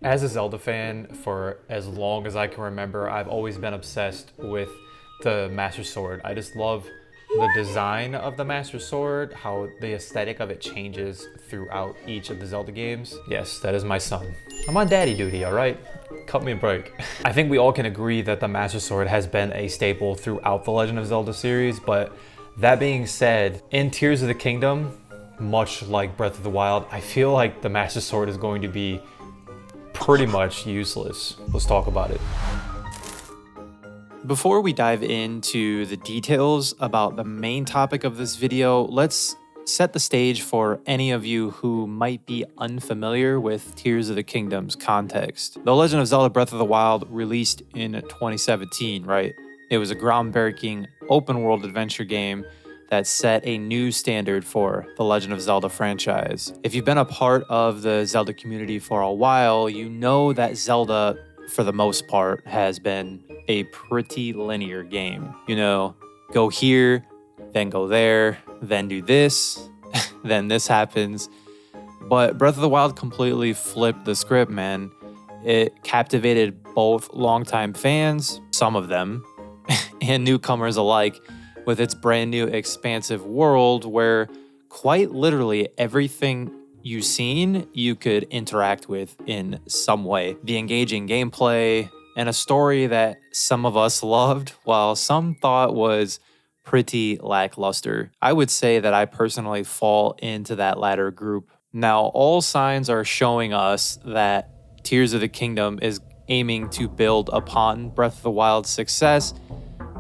As a Zelda fan, for as long as I can remember, I've always been obsessed with the Master Sword. I just love the design of the Master Sword, how the aesthetic of it changes throughout each of the Zelda games. Yes, that is my son. I'm on daddy duty, all right? Cut me a break. I think we all can agree that the Master Sword has been a staple throughout the Legend of Zelda series, but that being said, in Tears of the Kingdom, much like Breath of the Wild, I feel like the Master Sword is going to be pretty much useless. Let's talk about it. Before we dive into the details about the main topic of this video, let's set the stage for any of you who might be unfamiliar with Tears of the Kingdom's context. The Legend of Zelda Breath of the Wild released in 2017, right? It was a groundbreaking open-world adventure game that set a new standard for the Legend of Zelda franchise. If you've been a part of the Zelda community for a while, you know that Zelda, for the most part, has been a pretty linear game. You know, go here, then go there, then do this, then this happens. But Breath of the Wild completely flipped the script, man. It captivated both longtime fans, some of them, and newcomers alike, with its brand new expansive world where quite literally everything you've seen you could interact with in some way. The engaging gameplay and a story that some of us loved while some thought was pretty lackluster. I would say that I personally fall into that latter group. Now, all signs are showing us that Tears of the Kingdom is aiming to build upon Breath of the Wild's success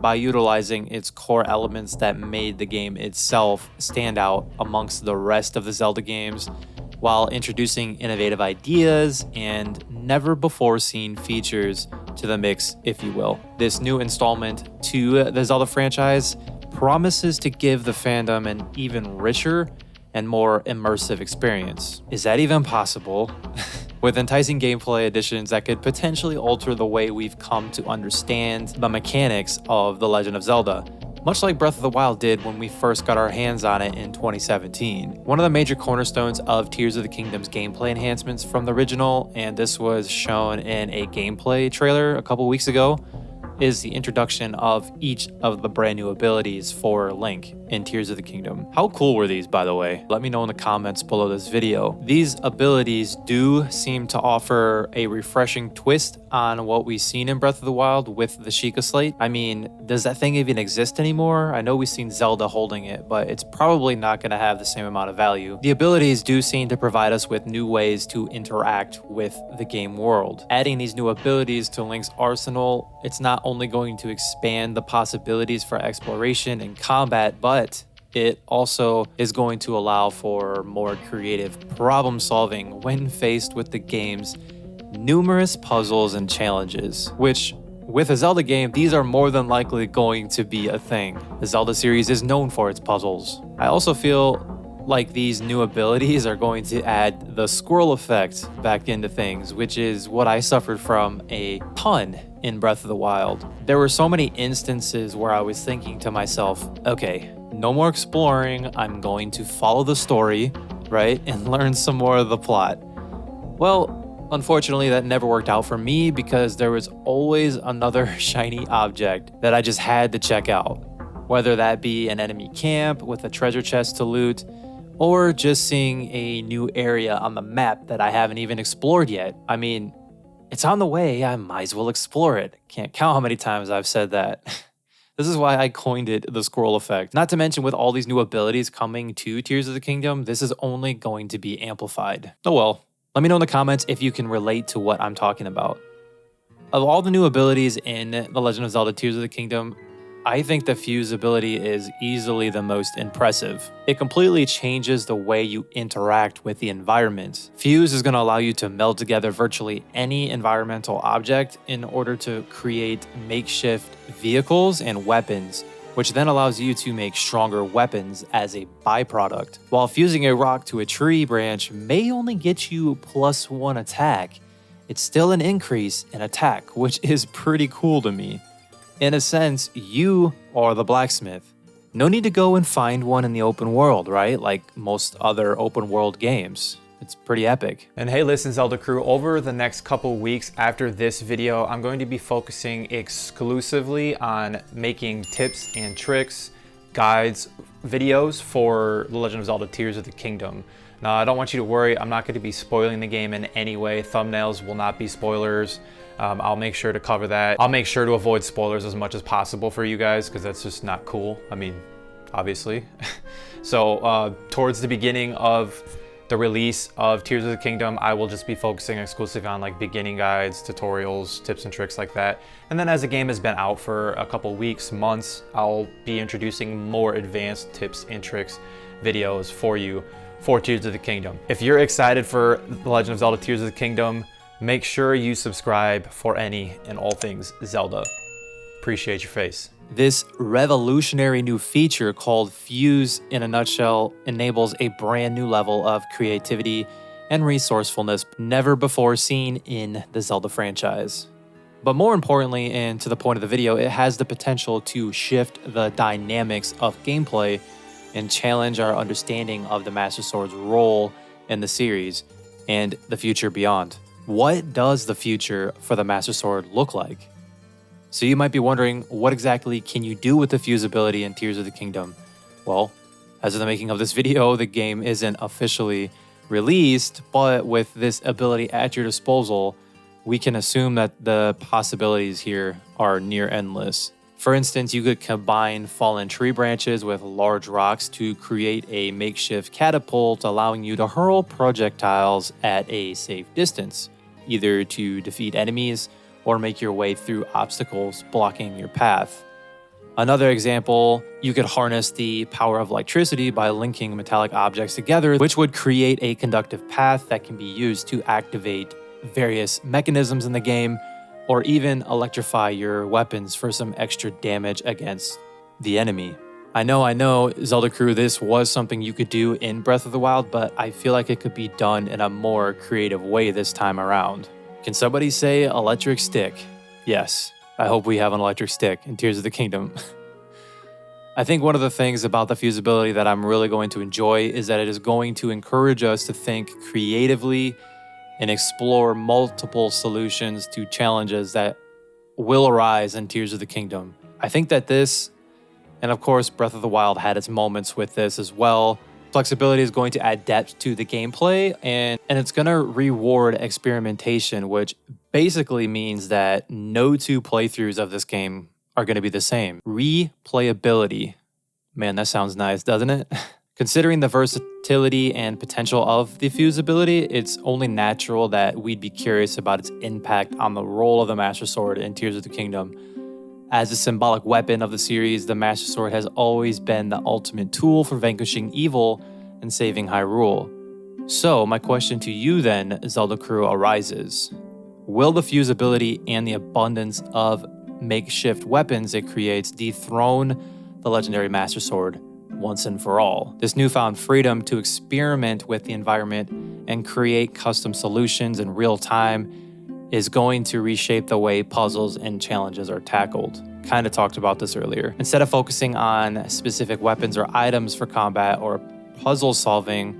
by utilizing its core elements that made the game itself stand out amongst the rest of the Zelda games, while introducing innovative ideas and never-before-seen features to the mix, if you will. This new installment to the Zelda franchise promises to give the fandom an even richer and more immersive experience. Is that even possible? With enticing gameplay additions that could potentially alter the way we've come to understand the mechanics of The Legend of Zelda, much like Breath of the Wild did when we first got our hands on it in 2017. One of the major cornerstones of Tears of the Kingdom's gameplay enhancements from the original, and this was shown in a gameplay trailer a couple weeks ago, is the introduction of each of the brand new abilities for Link in Tears of the Kingdom. How cool were these, by the way? Let me know in the comments below this video. These abilities do seem to offer a refreshing twist on what we've seen in Breath of the Wild with the Sheikah Slate. I mean, does that thing even exist anymore? I know we've seen Zelda holding it, but it's probably not going to have the same amount of value. The abilities do seem to provide us with new ways to interact with the game world. Adding these new abilities to Link's arsenal, it's not only going to expand the possibilities for exploration and combat, but it also is going to allow for more creative problem solving when faced with the game's numerous puzzles and challenges, which with a Zelda game, these are more than likely going to be a thing. The Zelda series is known for its puzzles. I also feel like these new abilities are going to add the squirrel effect back into things, which is what I suffered from a ton in Breath of the Wild. There were so many instances where I was thinking to myself, okay, no more exploring, I'm going to follow the story, right, and learn some more of the plot. Well, unfortunately, that never worked out for me because there was always another shiny object that I just had to check out, whether that be an enemy camp with a treasure chest to loot, or just seeing a new area on the map that I haven't even explored yet. I mean, it's on the way, I might as well explore it. Can't count how many times I've said that. This is why I coined it the squirrel effect. Not to mention, with all these new abilities coming to Tears of the Kingdom, this is only going to be amplified. Oh well. Let me know in the comments if you can relate to what I'm talking about. Of all the new abilities in The Legend of Zelda Tears of the Kingdom, I think the Fuse ability is easily the most impressive. It completely changes the way you interact with the environment. Fuse is going to allow you to meld together virtually any environmental object in order to create makeshift vehicles and weapons, which then allows you to make stronger weapons as a byproduct. While fusing a rock to a tree branch may only get you +1 attack, it's still an increase in attack, which is pretty cool to me. In a sense, you are the blacksmith. No need to go and find one in the open world, right? Like most other open world games. It's pretty epic. And hey, listen, Zelda crew, over the next couple weeks after this video, I'm going to be focusing exclusively on making tips and tricks, guides, videos for The Legend of Zelda Tears of the Kingdom. Now, I don't want you to worry, I'm not going to be spoiling the game in any way. Thumbnails will not be spoilers. I'll make sure to cover that. I'll make sure to avoid spoilers as much as possible for you guys, because that's just not cool. I mean, obviously. So towards the beginning of the release of Tears of the Kingdom, I will just be focusing exclusively on like beginning guides, tutorials, tips and tricks like that. And then as the game has been out for a couple weeks, months, I'll be introducing more advanced tips and tricks videos for you for Tears of the Kingdom. If you're excited for The Legend of Zelda Tears of the Kingdom, make sure you subscribe for any and all things Zelda. Appreciate your face. This revolutionary new feature called Fuse, in a nutshell, enables a brand new level of creativity and resourcefulness never before seen in the Zelda franchise. But more importantly, and to the point of the video, it has the potential to shift the dynamics of gameplay and challenge our understanding of the Master Sword's role in the series and the future beyond. What does the future for the Master Sword look like? So you might be wondering, what exactly can you do with the Fuse ability in Tears of the Kingdom? Well, as of the making of this video, the game isn't officially released, but with this ability at your disposal, we can assume that the possibilities here are near endless. For instance, you could combine fallen tree branches with large rocks to create a makeshift catapult, allowing you to hurl projectiles at a safe distance, either to defeat enemies or make your way through obstacles blocking your path. Another example, you could harness the power of electricity by linking metallic objects together, which would create a conductive path that can be used to activate various mechanisms in the game, or even electrify your weapons for some extra damage against the enemy. I know, Zelda crew, this was something you could do in Breath of the Wild, but I feel like it could be done in a more creative way this time around. Can somebody say electric stick? Yes, I hope we have an electric stick in Tears of the Kingdom. I think one of the things about the Fuse ability that I'm really going to enjoy is that it is going to encourage us to think creatively and explore multiple solutions to challenges that will arise in Tears of the Kingdom. I think that this, and of course Breath of the Wild had its moments with this as well, flexibility is going to add depth to the gameplay, and it's going to reward experimentation, which basically means that no two playthroughs of this game are going to be the same. Replayability. Man, that sounds nice, doesn't it? Considering the versatility and potential of the Fuse ability, it's only natural that we'd be curious about its impact on the role of the Master Sword in Tears of the Kingdom. As a symbolic weapon of the series, the Master Sword has always been the ultimate tool for vanquishing evil and saving Hyrule. So, my question to you then, Zelda crew, arises. Will the Fuse ability and the abundance of makeshift weapons it creates dethrone the legendary Master Sword once and for all? This newfound freedom to experiment with the environment and create custom solutions in real time is going to reshape the way puzzles and challenges are tackled. Kind of talked about this earlier. Instead of focusing on specific weapons or items for combat or puzzle solving,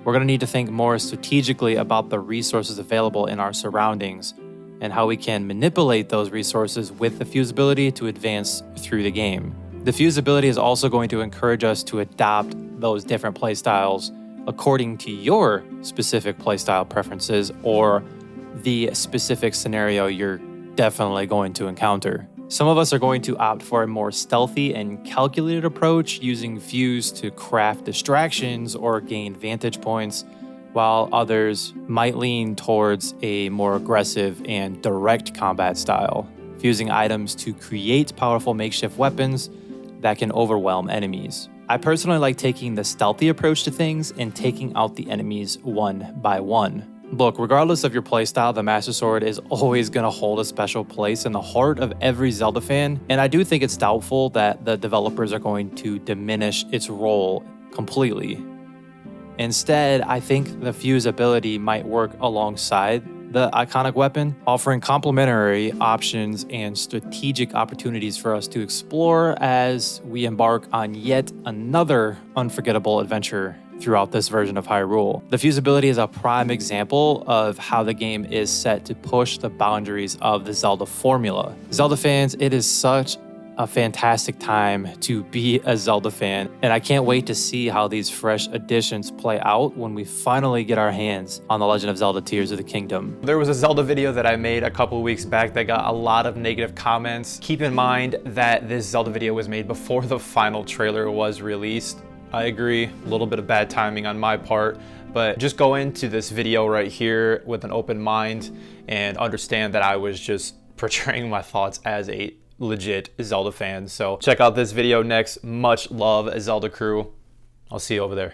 we're going to need to think more strategically about the resources available in our surroundings and how we can manipulate those resources with the Fuse ability to advance through the game. The Fuse ability is also going to encourage us to adopt those different playstyles according to your specific playstyle preferences or the specific scenario you're definitely going to encounter. Some of us are going to opt for a more stealthy and calculated approach, using Fuse to craft distractions or gain vantage points, while others might lean towards a more aggressive and direct combat style, fusing items to create powerful makeshift weapons that can overwhelm enemies. I personally like taking the stealthy approach to things and taking out the enemies one by one. Look, regardless of your playstyle, the Master Sword is always going to hold a special place in the heart of every Zelda fan, and I do think it's doubtful that the developers are going to diminish its role completely. Instead, I think the Fuse ability might work alongside the iconic weapon, offering complementary options and strategic opportunities for us to explore as we embark on yet another unforgettable adventure throughout this version of Hyrule. The fusibility is a prime example of how the game is set to push the boundaries of the Zelda formula. Zelda fans, it is such a fantastic time to be a Zelda fan, and I can't wait to see how these fresh additions play out when we finally get our hands on The Legend of Zelda Tears of the Kingdom. There was a Zelda video that I made a couple weeks back that got a lot of negative comments. Keep in mind that this Zelda video was made before the final trailer was released. I agree, a little bit of bad timing on my part, but just go into this video right here with an open mind and understand that I was just portraying my thoughts as a legit Zelda fan. So check out this video next. Much love, Zelda crew. I'll see you over there.